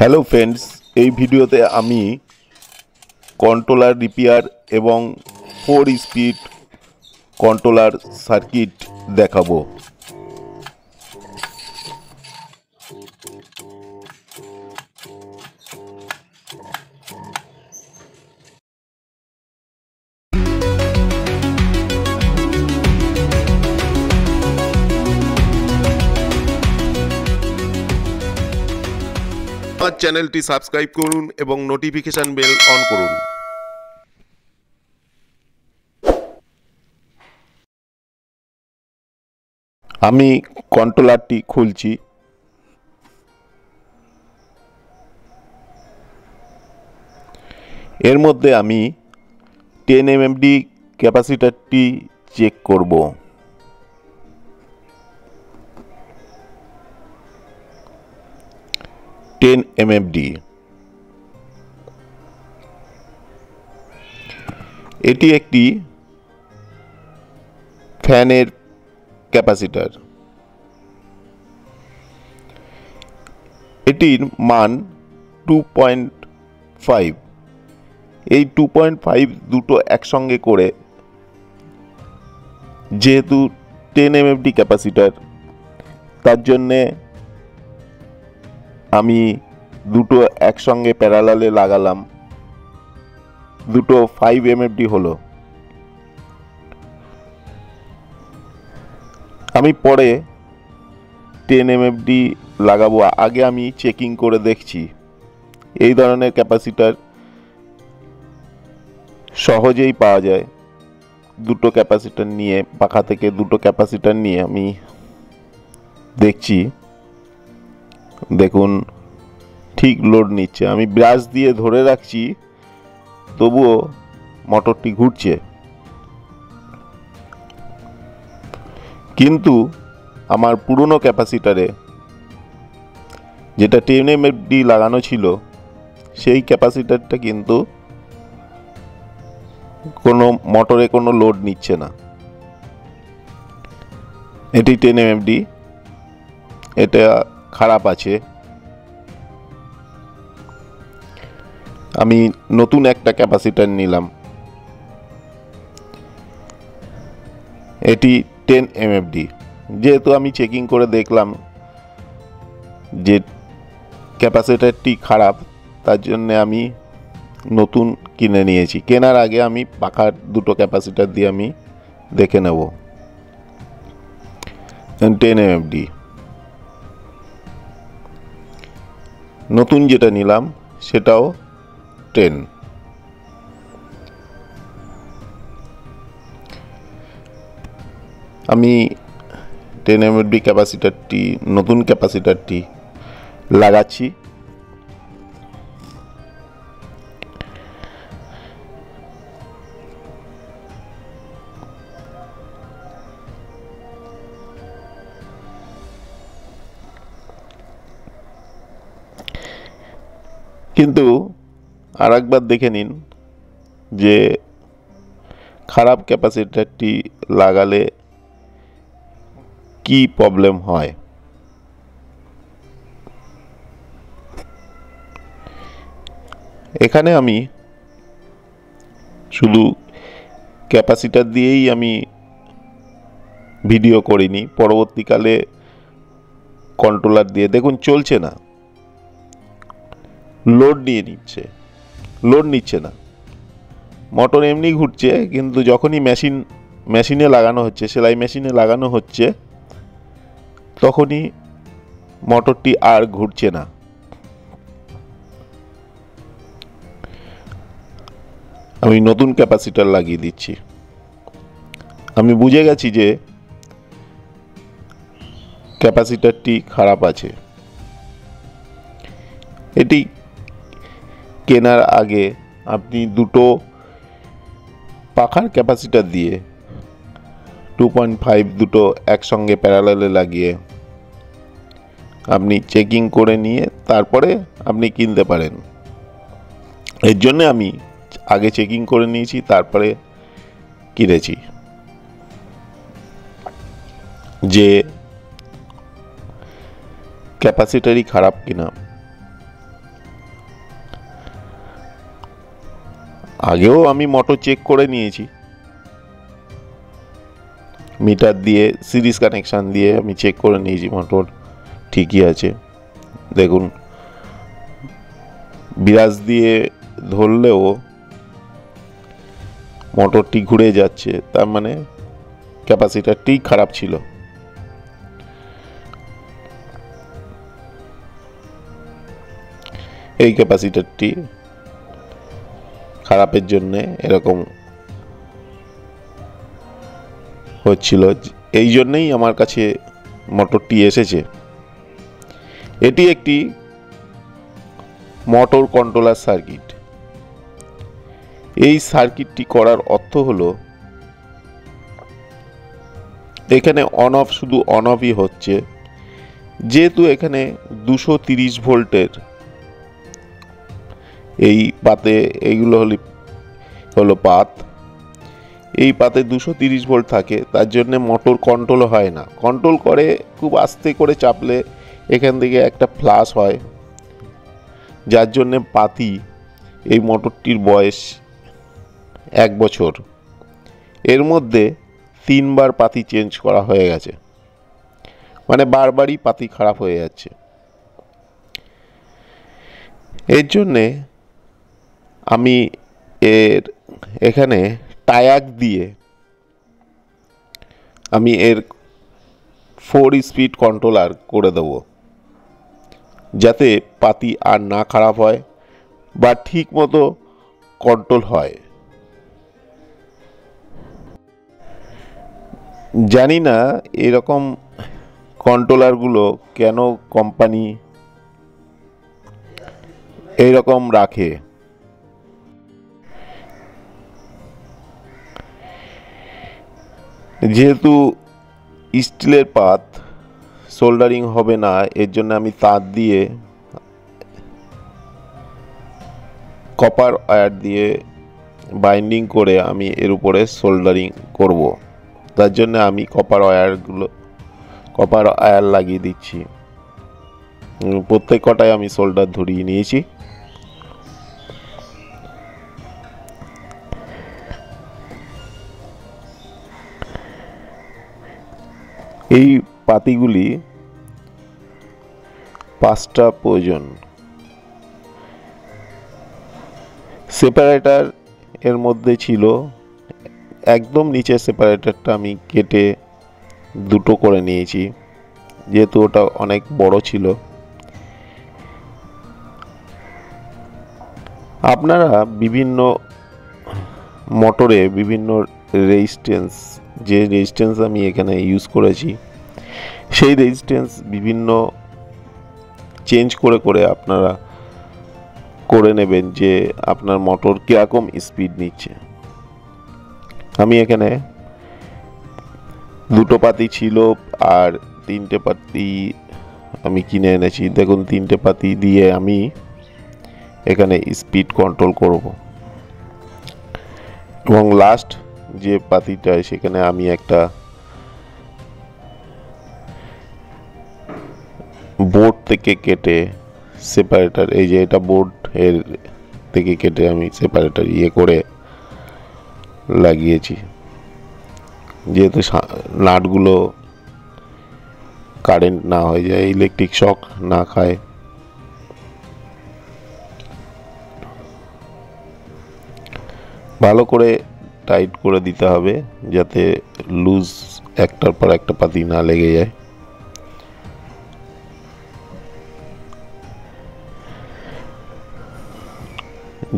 Hello friends, এই ভিডিওতে আমি কন্ট্রোলার রিপেয়ার এবং 4 স্পিড কন্ট্রোলার সার্কিট দেখাবো। আমার চ্যানেলটি সাবস্ক্রাইব করুন এবং নোটিফিকেশন বেল অন করুন। আমি কন্ট্রোলারটি খুলছি। এর মধ্যে আমি 10 mmD ক্যাপাসিটরটি চেক করব। mmD এটি একটি ফ্যানের ক্যাপাসিটর। এটির মান 2.5। এই 2.5 দুটো একসঙ্গে করে, যেহেতু 10 mmD ক্যাপাসিটর, তার জন্যে আমি দুটো একসঙ্গে প্যারালালে লাগালাম। দুটো 5 mmD হলো। আমি পরে 10 mmD লাগাবো। আগে আমি চেকিং করে দেখছি। এই ধরনের ক্যাপাসিটর সহজেই পাওয়া যায়। দুটো ক্যাপাসিটর নিয়ে, পাখা থেকে দুটো ক্যাপাসিটর নিয়ে আমি দেখছি। দেখুন, ঠিক লোড নিচ্ছে। আমি ব্রাশ দিয়ে ধরে রাখছি, তবুও মোটরটি ঘুরছে। কিন্তু আমার পুরনো ক্যাপাসিটরে, যেটা 10 mmD লাগানো ছিল, সেই ক্যাপাসিটরটা কিন্তু কোনো মোটরে কোনো লোড নিচ্ছে না। এটি 10 mmD, এটা খারাপ আছে। আমি নতুন একটা ক্যাপাসিটর নিলাম। এটি 10 mmD। যেহেতু আমি চেকিং করে দেখলাম যে ক্যাপাসিটরটি খারাপ, তার জন্য আমি নতুন কিনে নিয়েছি। কেনার আগে আমি পাখার দুটো ক্যাপাসিটর দিয়ে আমি দেখে নেব। 10 mmD নতুন যেটা নিলাম সেটাও 10। আমি 10 mmD ক্যাপাসিটরটি, নতুন ক্যাপাসিটরটি লাগাচ্ছি। কিন্তু আরেকবার দেখে নিন যে খারাপ ক্যাপাসিটরটি লাগালে কি প্রবলেম হয়। এখানে আমি শুধু ক্যাপাসিটর দিয়েই আমি ভিডিও করিনি। পরবর্তীকালে কন্ট্রোলার দিয়ে দেখুন চলছে না, লোড নিচ্ছে না। মোটর এমনি ঘুরছে, কিন্তু যখনই মেশিনে লাগানো হচ্ছে, সেলাই মেশিনে লাগানো হচ্ছে, তখনই মোটরটি আর ঘুরছে না। আমি নতুন ক্যাপাসিটর লাগিয়ে দিচ্ছি। আমি বুঝে গেছি যে ক্যাপাসিটরটি খারাপ আছে। এটি কেনার আগে আপনি দুটো পাখার ক্যাপাসিটর দিয়ে 2.5 দুটো একসঙ্গে প্যারালালে লাগিয়ে আপনি চেকিং করে নিয়ে তারপরে আপনি কিনতে পারেন। এর জন্য আমি আগে চেকিং করে নিয়েছি, তারপরে কিনেছি যে ক্যাপাসিটরই খারাপ কিনা। আগেও আমি মোটর চেক করে নিয়েছি, মিটার দিয়ে সিরিজ কানেকশান দিয়ে আমি চেক করে নিয়েছি, মোটর ঠিকই আছে। দেখুন, বিরাজ দিয়ে ধরলেও মোটরটি ঘুরে যাচ্ছে, তার মানে ক্যাপাসিটারটি খারাপ ছিল। এই ক্যাপাসিটারটি খারাপের জন্যে এরকম হচ্ছিল, এই জন্যেই আমার কাছে মোটরটি এসেছে। এটি একটি মোটর কন্ট্রোলার সার্কিট। এই সার্কিটটি করার অর্থ হলো এখানে অন অফ শুধু অন অফই হচ্ছে, যেহেতু এখানে 230 ভোল্টের এই পাতে, এইগুলো হলো পাত, এই পাতে 230 ভোল্ট থাকে, তার জন্য মোটর কন্ট্রোল হয় না। কন্ট্রোল করে খুব আস্তে করে চাপলে এখান থেকে একটা ফ্লাশ হয়, যার জন্যে পাতি, এই মোটরটির বয়স 1 বছর, এর মধ্যে 3 বার পাতি চেঞ্জ করা হয়ে গেছে, মানে বারবারই পাতি খারাপ হয়ে যাচ্ছে। এর জন্যে আমি এখানে টায়াক দিয়ে আমি এর 4 স্পিড কন্ট্রোলার করে দেব, যাতে পাতি আর না খারাপ হয় বা ঠিক মতো কন্ট্রোল হয়। জানি না এরকম কন্ট্রোলারগুলো কেন কোম্পানি এইরকম রাখে। যেহেতু স্টিলের পাত সোল্ডারিং হবে না, এর জন্য আমি তার দিয়ে কপার ওয়্যার দিয়ে বাইন্ডিং করে আমি এর উপরে সোল্ডারিং করব। তার জন্য আমি কপার ওয়্যার লাগিয়ে দিচ্ছি। প্রত্যেক কটায় আমি সোল্ডার ধরিয়ে নিয়েছি। এই পাতিগুলি 5টা প্রয়োজন। সেপারেটর এর মধ্যে ছিল, একদম নিচে সেপারেটরটা আমি কেটে 2টো করে নিয়েছি, যেহেতু ওটা অনেক বড় ছিল। আপনারা বিভিন্ন মোটরে বিভিন্ন রেজিস্ট্যান্স, যে রেজিস্ট্যান্স আমি এখানে ইউজ করেছি সেই রেজিস্ট্যান্স বিভিন্ন চেঞ্জ করে করে আপনারা করে নেবেন যে আপনার মোটর কীরকম স্পিড নিচ্ছে। আমি এখানে 2টো পাতি ছিল আর 3টে পাতি আমি কিনে এনেছি। দেখুন, 3টে পাতি দিয়ে আমি এখানে স্পিড কন্ট্রোল করব, এবং লাস্ট যে পাতিটা সেখানে আমি একটা বোর্ড থেকে কেটে সেপারেটর, এই যে এটা বোর্ড এর থেকে কেটে আমি সেপারেটর করে লাগিয়েছি, যেহেতু নাটগুলো কারেন্ট না হয়ে যায়, ইলেকট্রিক শক না খায়। ভালো করে টাইট করে দিতে হবে যাতে লুজ একটার পর একটা পাতি না লেগে যায়।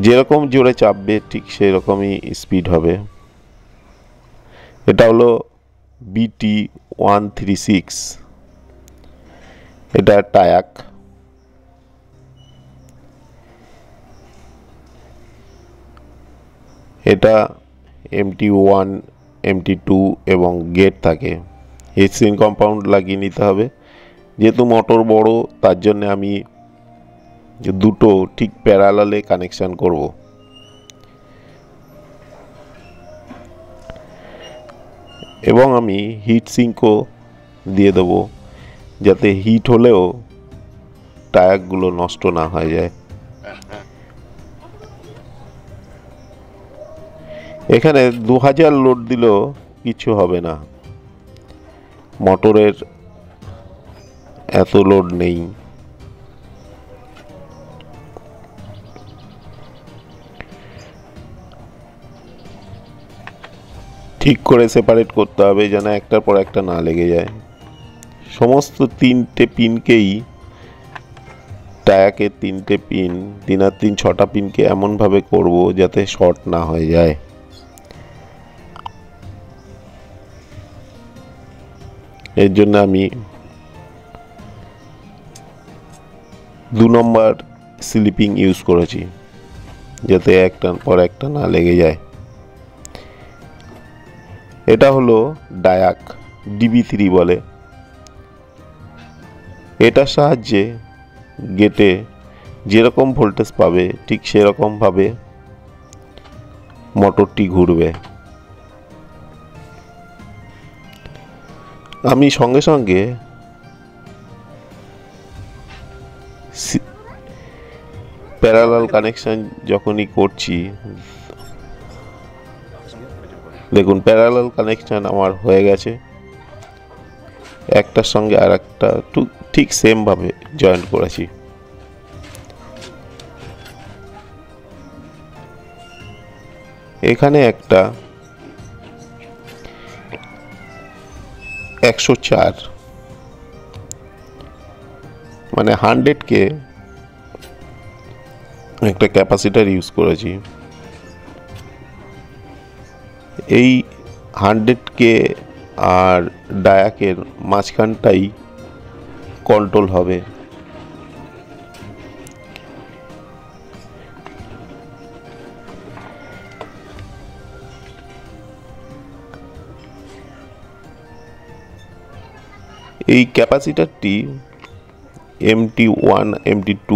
যেরকম জোরে চাপবে ঠিক সেই রকমই স্পিড হবে। এটা হলো BT136, এটা টায়াক। এটা MT1, MT2 এবং গেট থাকে। হিটসিং কম্পাউন্ড লাগিয়ে নিতে হবে। যেহেতু মোটর বড়, তার জন্য আমি 2টো ঠিক প্যারালালে কানেকশান করব। এবং আমি হিট সিঙ্কও দিয়ে দেবো, যাতে হিট হলেও টায়ারগুলো নষ্ট না হয়ে যায়। এখানে 2000 লোড দিলেও কিছু হবে না, মোটরের এত লোড নেই। ঠিক করে সেপারেট করতে হবে যেন একটার পর একটা না লেগে যায়। সমস্ত 3টে পিনকেই, টায়াকের 3টে পিন, 3 আর 3 6টা পিনকে এমনভাবে করব যাতে শর্ট না হয়ে যায়। এর জন্য আমি 2 নম্বর স্লিপিং ইউজ করেছি যাতে একটার পর একটা না লেগে যায়। এটা হলো ডায়াক, DB3 বলে। এটার সাহায্যে গেটে যেরকম ভোল্টেজ পাবে ঠিক সেরকমভাবে মোটরটি ঘুরবে। আমি সঙ্গে সঙ্গে প্যারালাল কানেকশন যখনই করছি, দেখুন প্যারালাল কানেকশন আমার হয়ে গেছে, একটার সঙ্গে আর একটা ঠিক সেম ভাবে জয়েন্ট করেছি। এখানে একটা 104 মানে 100 একটা ক্যাপাসিটার ইউজ করেছি। এই 100 আর ডায়াকের মাঝখানটাই কন্ট্রোল হবে। এই ক্যাপাসিটারটি MT1 MT2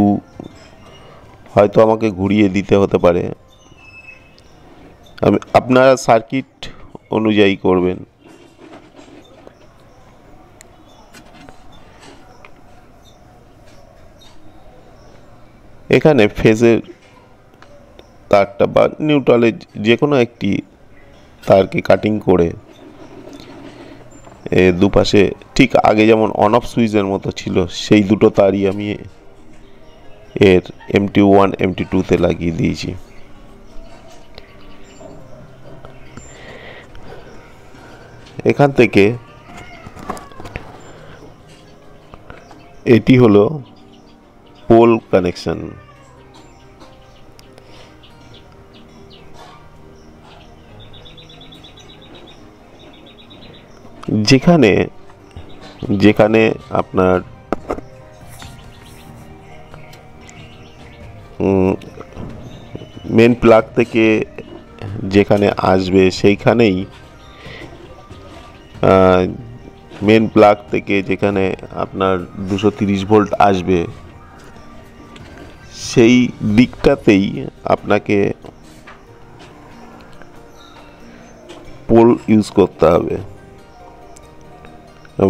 হয়তো আমাকে ঘুরিয়ে দিতে হতে পারে, আপনারা সার্কিট অনুযায়ী করবেন। এখানে ফেজের তারটা বা নিউট্রালের যে কোনো একটি তারকে কাটিং করে দুপাশে ঠিক আগে যেমন অন অফ সুইচের মতো ছিল সেই দুটো তারই আমি এর MT1 MT2-তে লাগিয়ে দিয়েছি। এখান থেকে এটি হলো পোল কানেকশন। যেখানে যেখানে আপনার মেন প্লাগ থেকে যেখানে আসবে সেইখানেই মেন প্লাগ থেকে যেখানে আপনার 230 ভোল্ট আসবে সেই দিকটাতেই আপনাকে পোল ইউজ করতে হবে।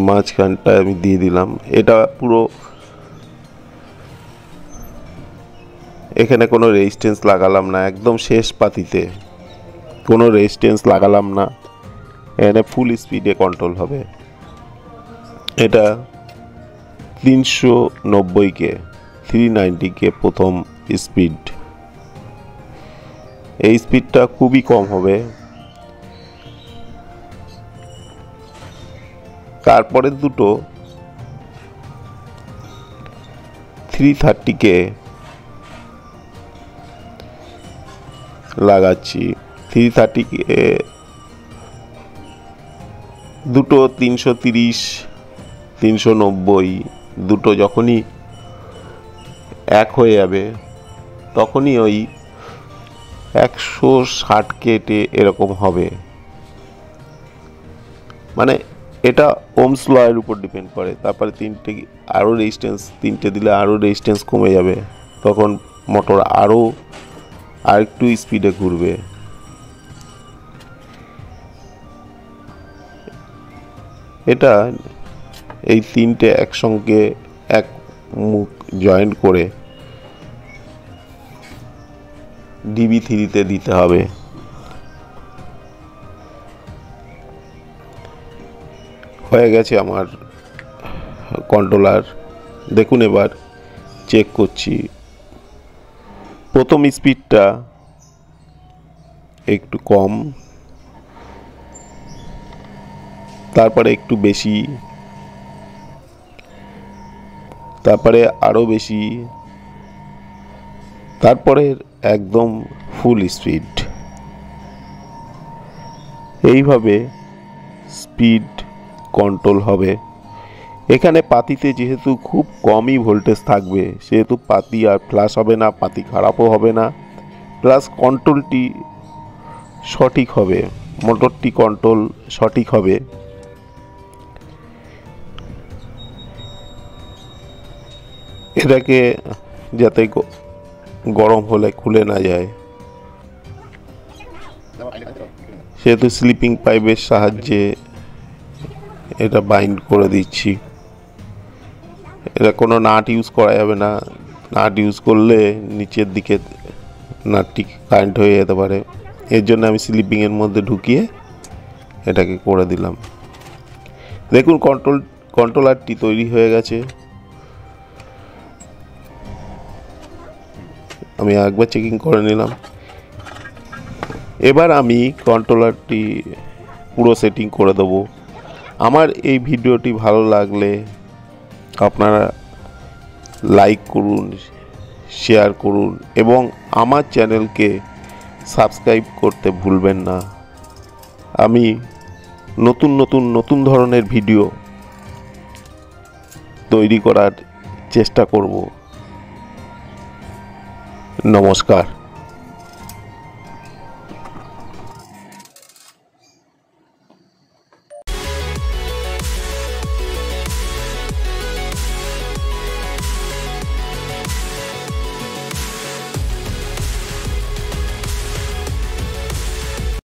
মাঝখানটা আমি দিয়ে দিলাম। এটা পুরো, এখানে কোনো রেজিস্ট্যান্স লাগালাম না, একদম শেষ পাতিতে কোনো রেজিস্ট্যান্স লাগালাম না, এখানে ফুল স্পিডে কন্ট্রোল হবে। এটা 390 প্রথম স্পিড। এই স্পিডটা খুবই কম হবে। তারপরে দুটো 330 লাগাচ্ছি। 330 দুটো 330 390 দুটো যখনই এক হয়ে যাবে তখনই ওই 160 কেটে এরকম হবে। মানে এটা ওমস ল এর উপর ডিপেন্ড করে। তারপরে তিনটে দিলে আরও রেজিস্ট্যান্স কমে যাবে, তখন মোটর আরেকটু স্পিডে ঘুরবে। এটা এই তিনটে একসঙ্গে এক মুখ জয়েন্ট করে DB3-তে দিতে হবে। হয়ে গেছে আমার কন্ট্রোলার। দেখুন এবার চেক করছি। প্রথম স্পিডটা একটু কম, তারপরে একটু বেশি, তারপরে আরও বেশি, তারপরে একদম ফুল স্পিড। এইভাবে স্পিড কন্ট্রোল হবে। এখানে পাতিতে যেহেতু খুব কমই ভোল্টেজ থাকবে, সেহেতু পাতি আর ফ্ল্যাশ হবে না, পাতি খারাপও হবে না, প্লাস কন্ট্রোলটি সঠিক হবে, মোটরটি কন্ট্রোল সঠিক হবে। এটাকে যাতে গরম হলে খুলে না যায়, সেহেতু স্লিপিং পাইপের সাহায্যে এটা বাইন্ড করে দিচ্ছি। এটা কোনো নাট ইউজ করা যাবে না, নাট ইউজ করলে নিচের দিকে নাটটি কারেন্ট হয়ে যেতে পারে। এর জন্য আমি স্লিপিংয়ের মধ্যে ঢুকিয়ে এটাকে করে দিলাম। দেখুন কন্ট্রোলারটি তৈরি হয়ে গেছে। আমি একবার চেকিং করে নিলাম। এবার আমি কন্ট্রোলারটি পুরো সেটিং করে দেবো। আমার এই ভিডিওটি ভালো লাগলে আপনারা লাইক করুন, শেয়ার করুন এবং আমার চ্যানেলকে সাবস্ক্রাইব করতে ভুলবেন না। আমি নতুন ধরনের ভিডিও তৈরি করার চেষ্টা করব। নমস্কার।